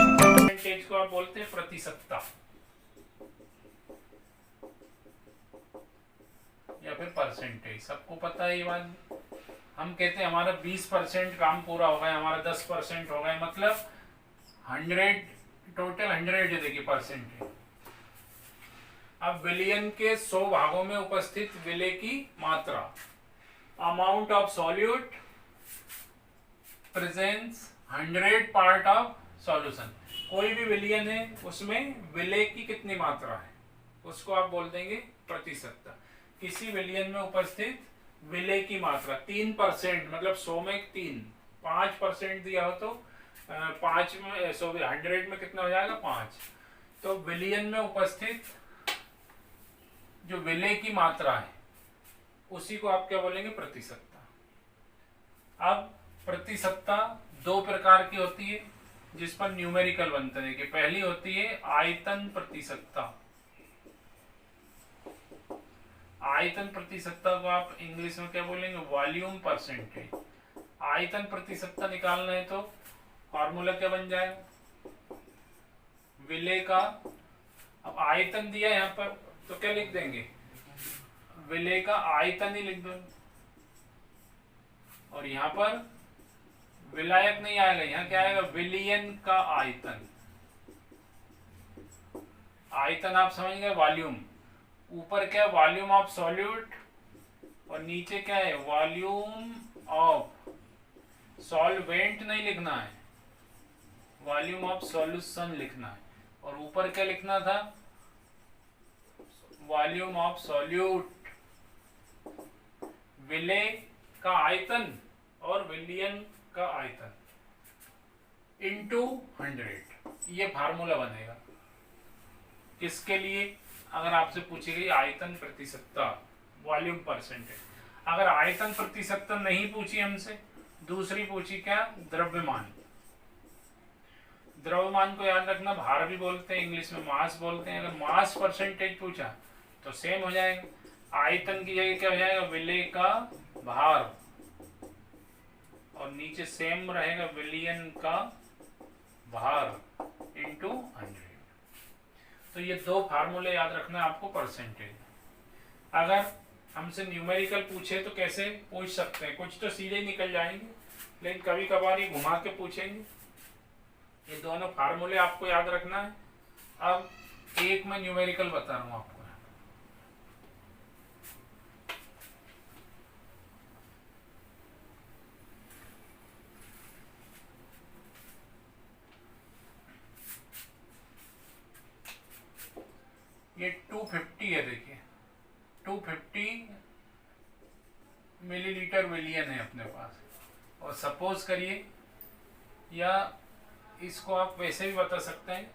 Percentage को आप बोलते हैं प्रतिशतता या फिर परसेंटेज। सबको पता है ये बात। हम कहते हैं हमारा 20% काम पूरा हो गया, हमारा 10% हो गया, मतलब 100 टोटल 100 है, देखिए परसेंट है। अब विलयन के 100 भागों में उपस्थित विलय की मात्रा, amount of solute presence 100 part of solution. कोई भी विलयन है उसमें विलय की कितनी मात्रा है उसको आप बोल देंगे प्रतिशतता। किसी विलयन में उपस्थित विलय की मात्रा 3%, मतलब 100 में 3, 5% दिया हो तो 5 में 100 में कितना हो जाएगा 5। तो विलयन में उपस्थित जो विलय की मात्रा है उसी को आप क्या बोलेंगे प्रतिशतता। अब प्रतिशतता दो प्रकार की होती है जिस पर न्यूमेरिकल बनते हैं कि पहली होती है आयतन प्रतिशतता। आयतन प्रतिशतता को आप इंग्लिश में क्या बोलेंगे वॉल्यूम परसेंटेज। आयतन प्रतिशतता निकालना है तो फॉर्मूला क्या बन जाएगा विलय का। अब आयतन दिया यहाँ पर तो क्या लिख देंगे विलय का आयतन ही लिख दो, और यहाँ पर विलायक नहीं आएगा, यहाँ क्या आएगा विलयन का आयतन। आयतन आप समझ गए वॉल्यूम। ऊपर क्या है वॉल्यूम ऑफ सॉल्यूट और नीचे क्या है वॉल्यूम ऑफ सॉल्वेंट नहीं लिखना है, वॉल्यूम ऑफ सॉल्यूशन लिखना है। और ऊपर क्या लिखना था वॉल्यूम ऑफ सॉल्यूट। विलय का आयतन और विलयन का आयतन इनटू 100, ये फार्मूला बनेगा किसके लिए। अगर आपसे पूछी गई आयतन प्रतिशतता वॉल्यूम परसेंटेज। अगर आयतन प्रतिशतता नहीं पूछी हमसे, दूसरी पूछी क्या द्रव्यमान। द्रव्यमान को याद रखना भार भी बोलते हैं, इंग्लिश में मास बोलते हैं। अगर मास परसेंटेज पूछा तो सेम हो जाएगा, आयतन की जगह क्या हो जाएगा विलय का भार, और नीचे सेम रहेगा विलयन का भार इनटू 100। तो ये दो फार्मूले याद रखना है आपको परसेंटेज। अगर हमसे न्यूमेरिकल पूछे तो कैसे पूछ सकते हैं, कुछ तो सीधे निकल जाएंगे लेकिन कभी कभार ये घुमा के पूछेंगे। ये दोनों फार्मूले आपको याद रखना है। अब एक मैं न्यूमेरिकल बता रहा हूं आपको। ये 250 है, देखिए 250 मिलीलीटर विलियन है अपने पास। और सपोज करिए, या इसको आप वैसे भी बता सकते हैं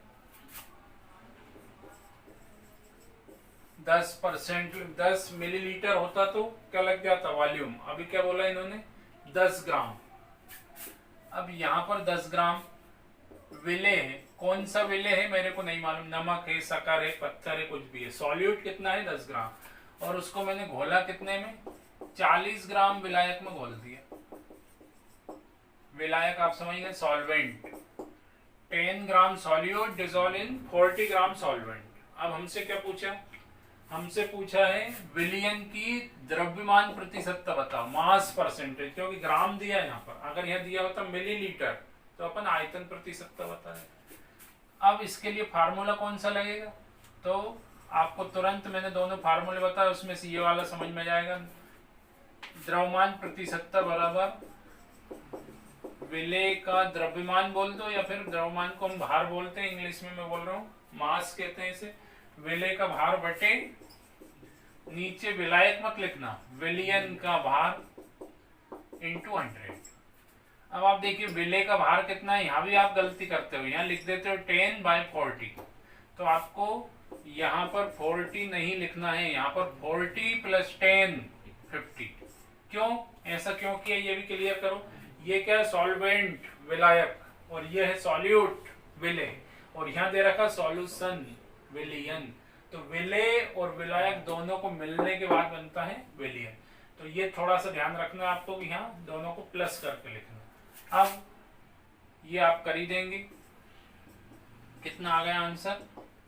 10%, 10 मिलीलीटर होता तो क्या लग जाता वॉल्यूम। अभी क्या बोला इन्होंने 10 ग्राम। अब यहाँ पर 10 ग्राम विलय है, कौन सा विलय है मेरे को नहीं मालूम, नमक है, शक्कर है, पत्थर है, कुछ भी है। सॉल्यूट कितना है 10 ग्राम, और उसको मैंने घोला कितने में 40 ग्राम विलायक में घोल दिया। विलायक आप समझ गए solvent. 10 gram solute dissolve in 40 gram solvent. अब हमसे क्या पूछा, हमसे पूछा है विलयन की द्रव्यमान प्रतिशतता बताओ, मास परसेंटेज, क्योंकि ग्राम दिया है यहाँ पर। अगर यहाँ दिया होता मिलीलीटर तो अपन आयतन प्रतिशतता बता रहे। अब इसके लिए फार्मूला कौन सा लगेगा, तो आपको तुरंत मैंने दोनों फार्मूले बताया, उसमें से ये वाला समझ में जाएगा। द्रव्यमान प्रतिशतता बराबर विलय का द्रव्यमान बोल दो, या फिर द्रव्यमान को हम भार बोलते हैं, इंग्लिश में मैं बोल रहा हूँ मास कहते हैं इसे। विलय का भार बटे नीचे विलायक मत लिखना, विलयन का भार इंटू 100। अब आप देखिए विलय का भार कितना है, यहाँ भी आप गलती करते हो, यहाँ लिख देते हो 10/40। तो आपको यहाँ पर 40 नहीं लिखना है, यहाँ पर 40 + 10 50। क्यों ऐसा क्यों किया ये भी क्लियर करो। ये क्या है सॉल्वेंट विलायक, और ये है सॉल्यूट विलय, और यहाँ दे रखा सॉल्यूशन विलयन। तो विलय और विलायक दोनों को मिलने के बाद बनता है विलयन। तो ये थोड़ा सा ध्यान रखना है आपको कि यहाँ दोनों को प्लस करके लिखना। अब ये आप कर ही देंगे। कितना आ गया आंसर?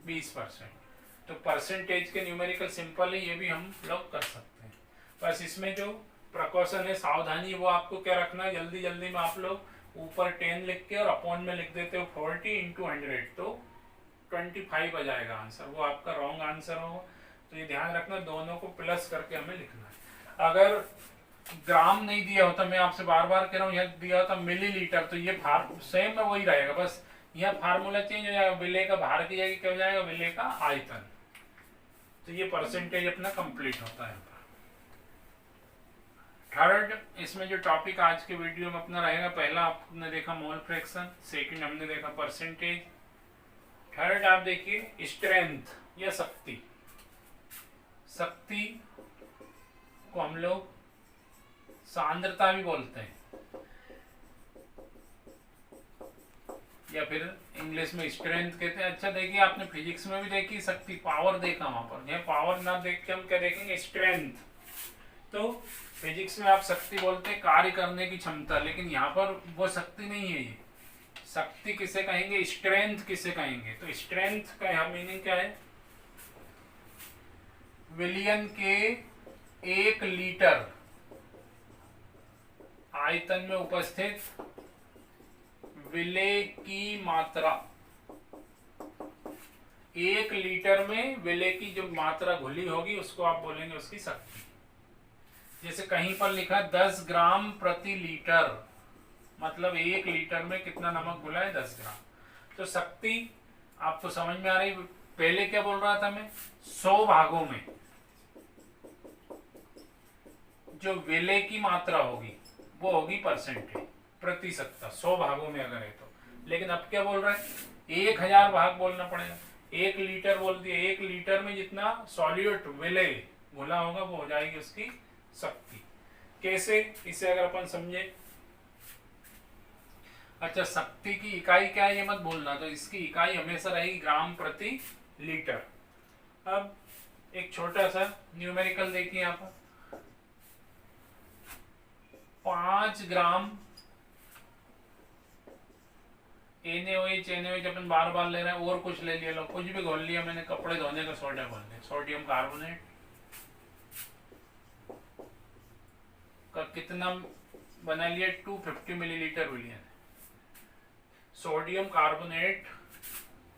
20%। तो परसेंटेज के न्यूमेरिकल सिंपल है, ये भी हम लोग कर सकते हैं। बस इसमें जो प्रिकॉशन है, सावधानी, वो आपको क्या रखना है, जल्दी जल्दी में आप लोग ऊपर 10 लिख के और अपॉन में लिख देते हो 40 × 100, तो 25 आ जाएगा आंसर, वो आपका रॉन्ग आंसर होगा। तो ये ध्यान रखना, दोनों को प्लस करके हमें लिखना है। अगर ग्राम नहीं दिया होता, मैं आपसे बार बार कह रहा हूँ, यहाँ दिया होता मिलीलीटर, तो ये सेम में वही रहेगा, बस यह फार्मूला चेंज हो जाएगा, विलेय का भार की जगह क्या हो जाएगा, विलेय का आयतन। तो ये परसेंटेज अपना कंप्लीट होता है। थर्ड, इसमें जो टॉपिक आज के वीडियो में अपना रहेगा, पहला आपने देखा मोल फ्रैक्शन, सेकंड हमने देखा परसेंटेज, थर्ड आप देखिए स्ट्रेंथ या शक्ति। शक्ति को हम लोग सांद्रता भी बोलते हैं, या फिर इंग्लिश में स्ट्रेंथ कहते हैं। अच्छा देखिए, आपने फिजिक्स में भी देखी शक्ति, पावर देखा, वहां पर यह पावर ना देख के हम क्या देखेंगे, स्ट्रेंथ। तो फिजिक्स में आप शक्ति बोलते हैं कार्य करने की क्षमता, लेकिन यहाँ पर वो शक्ति नहीं है। ये शक्ति किसे कहेंगे, स्ट्रेंथ किसे कहेंगे। तो स्ट्रेंथ का यहाँ मीनिंग क्या है, विलियन के 1 लीटर आयतन में उपस्थित विलेय की मात्रा, 1 लीटर में विलेय की जो मात्रा घुली होगी उसको आप बोलेंगे उसकी शक्ति। जैसे कहीं पर लिखा 10 ग्राम प्रति लीटर, मतलब 1 लीटर में कितना नमक घुला है, 10 ग्राम। तो शक्ति आपको समझ में आ रही। पहले क्या बोल रहा था मैं, 100 भागों में जो विलेय की मात्रा होगी वो होगी परसेंटेज, प्रतिशतता, 100 भागों में अगर है तो। लेकिन अब क्या बोल रहा है, 1000 भाग बोलना पड़ेगा। 1 लीटर बोल दिया, 1 लीटर में जितना सॉल्यूट विलेय घुला होगा वो हो जाएगी उसकी शक्ति। कैसे, इसे अगर अपन समझे, अच्छा शक्ति की इकाई क्या है ये मत भूलना, तो इसकी इकाई हमेशा रहेगी ग्राम प्रति लीटर। अब एक छोटा सा न्यूमेरिकल देखिए यहाँ पर, 5 ग्राम NaOH अपन बार बार ले रहे हैं, और कुछ ले लिया, लो कुछ भी घोल लिया मैंने, कपड़े धोने का सोडा घोल लिया, सोडियम कार्बोनेट का कितना बना लिया, 250 मिलीलीटर विलियन। सोडियम कार्बोनेट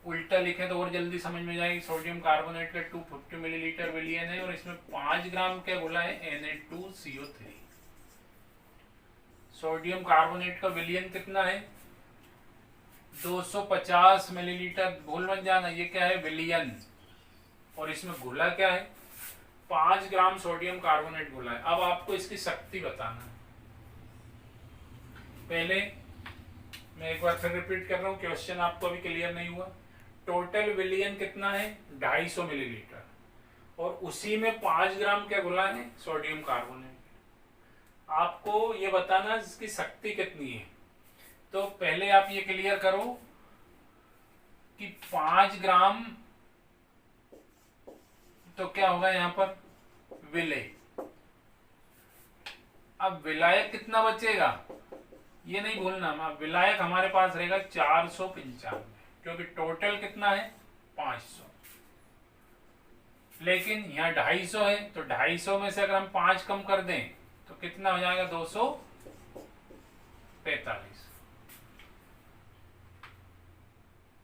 उल्टा लिखे तो और जल्दी समझ में जाएगी। सोडियम कार्बोनेट का 250 मिलीलीटर विलियन है, और इसमें 5 ग्राम क्या बोला है, Na2CO3। सोडियम कार्बोनेट का विलियन कितना है, 250 मिलीलीटर। भूल मत जाना, ये क्या है, विलियन, और इसमें घुला क्या है, 5 ग्राम सोडियम कार्बोनेट घुला है। अब आपको इसकी शक्ति बताना है। पहले मैं एक बार फिर रिपीट कर रहा हूं, क्वेश्चन आपको अभी क्लियर नहीं हुआ। टोटल विलियन कितना है, 250 मिलीलीटर, और उसी में 5 ग्राम क्या घुला है, सोडियम कार्बोनेट। आपको ये बताना इसकी शक्ति कितनी है। तो पहले आप ये क्लियर करो कि 5 ग्राम तो क्या होगा यहाँ पर, विलेय। अब विलायक कितना बचेगा ये नहीं भूलना, विलायक हमारे पास रहेगा 495, क्योंकि टोटल कितना है 500, लेकिन यहाँ 250 है, तो 250 में से अगर हम 5 कम कर दें तो कितना हो जाएगा, 245।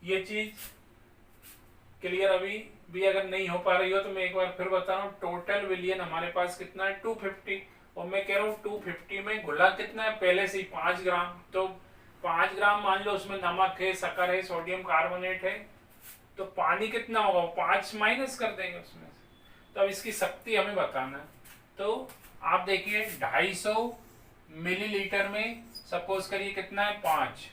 ये चीज क्लियर अभी भी अगर नहीं हो पा रही हो तो मैं एक बार फिर बता रहा हूँ। टोटल विलियन हमारे पास कितना है, 250, और मैं कह रहा हूँ 250 में घुला कितना है, पहले से ही 5 ग्राम। तो 5 ग्राम मान लो उसमें नमक है, शक्कर है, सोडियम कार्बोनेट है, तो पानी कितना होगा, 5 माइनस कर देंगे उसमें से। तो अब इसकी शक्ति हमें बताना है। तो आप देखिए 250 मिलीलीटर में सपोज करिए कितना है, 5,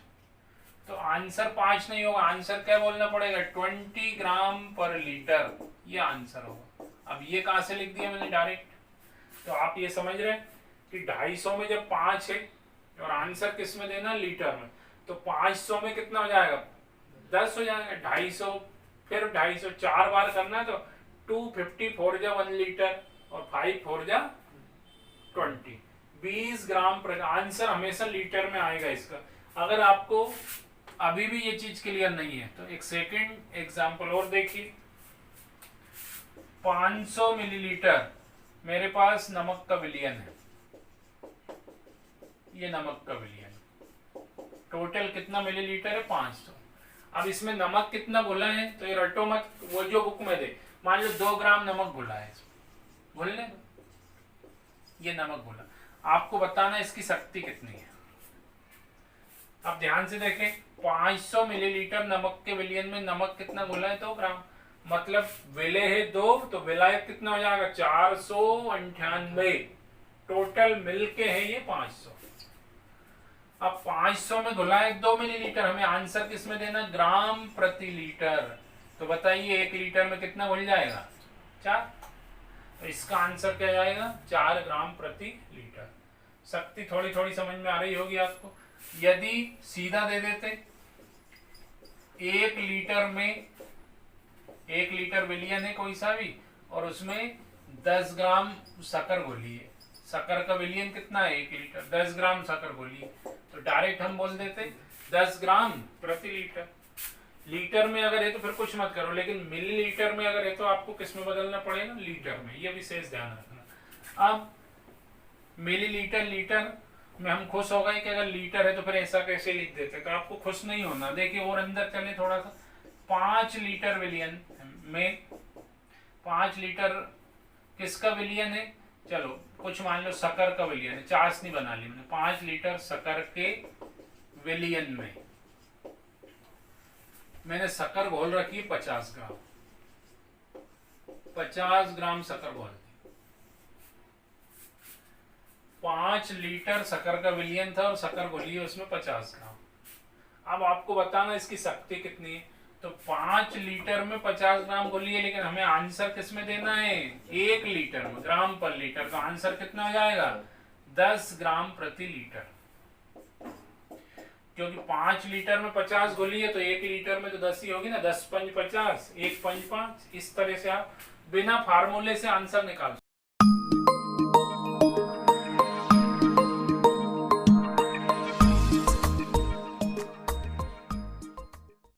तो आंसर 5 नहीं होगा, आंसर क्या बोलना पड़ेगा, 20 ग्राम पर लीटर, ये आंसर होगा। अब ये कहां से लिख दिया मैंने डायरेक्ट, तो आप ये समझ रहे हैं कि 250 में जब 5 है और आंसर किस में देना, लीटर में, तो 500 में कितना हो जाएगा, 10 हो जाएगा। 250 फिर 250 4 बार करना है, तो 250 4 जा 1 लीटर, और 5 4 जा 20, 20 ग्राम पर। आंसर हमेशा लीटर में आएगा इसका। अगर आपको अभी भी ये चीज क्लियर नहीं है तो एक सेकंड एग्जांपल और देखिए। 500 मिलीलीटर मेरे पास नमक का विलयन है, ये नमक का विलयन, टोटल कितना मिलीलीटर है 500। अब इसमें नमक कितना घुला है तो ये रटो मत, वो जो बुक में दे, मान लो 2 ग्राम नमक घुला है, घुलने ये नमक घुला, आपको बताना इसकी शक्ति कितनी है। अब ध्यान से देखें, 500 मिलीलीटर नमक के विलयन में नमक कितना घुला है 2 ग्राम, मतलब विलय है 2 तो विलायक कितना हो जाएगा 498, टोटल मिलके है ये 500। अब 500 में घुला है 2 मिलीलीटर, हमें आंसर किसमें देना, ग्राम प्रति लीटर। तो बताइए 1 लीटर में कितना घुल जाएगा 4, तो इसका आंसर क्या जाएगा 4 ग्राम प्रति लीटर। शक्ति थोड़ी थोड़ी समझ में आ रही होगी आपको। यदि सीधा दे देते 1 लीटर में 1 लीटर विलयन है कोई सा भी और उसमें 10 ग्राम शक्कर घोली है, शक्कर का विलयन कितना है 1 लीटर, 10 ग्राम शक्कर घोली है, तो डायरेक्ट हम बोल देते 10 ग्राम प्रति लीटर। लीटर में अगर है तो फिर कुछ मत करो, लेकिन मिलीलीटर में अगर है तो आपको किस में बदलना पड़ेगा, लीटर में, ये विशेष ध्यान रखना। अब मिलीलीटर लीटर में हम खुश हो गए कि अगर लीटर है तो फिर ऐसा कैसे लिख देते, तो आपको खुश नहीं होना। देखिए और अंदर चले थोड़ा सा, 5 लीटर विलयन में 5 लीटर किसका विलयन है, चलो कुछ मान लो शक्कर का विलयन है, चाशनी बना ली मैंने, 5 लीटर शक्कर के विलयन में मैंने शक्कर घोल रखी है 50 ग्राम, 50 ग्राम शक्कर घोल दी, 5 लीटर शक्कर का विलयन था और शक्कर घोली है उसमें 50 ग्राम। अब आपको बताना इसकी शक्ति कितनी है, तो 5 लीटर में 50 ग्राम घोली है, लेकिन हमें आंसर किस में देना है 1 लीटर में, ग्राम पर लीटर, तो आंसर कितना हो जाएगा 10 ग्राम प्रति लीटर। क्योंकि 5 लीटर में 50 घोली है तो 1 लीटर में तो 10 ही होगी ना, 10 पंच 50, 1 पंच 5, इस तरह से आप बिना फार्मूले से आंसर निकाल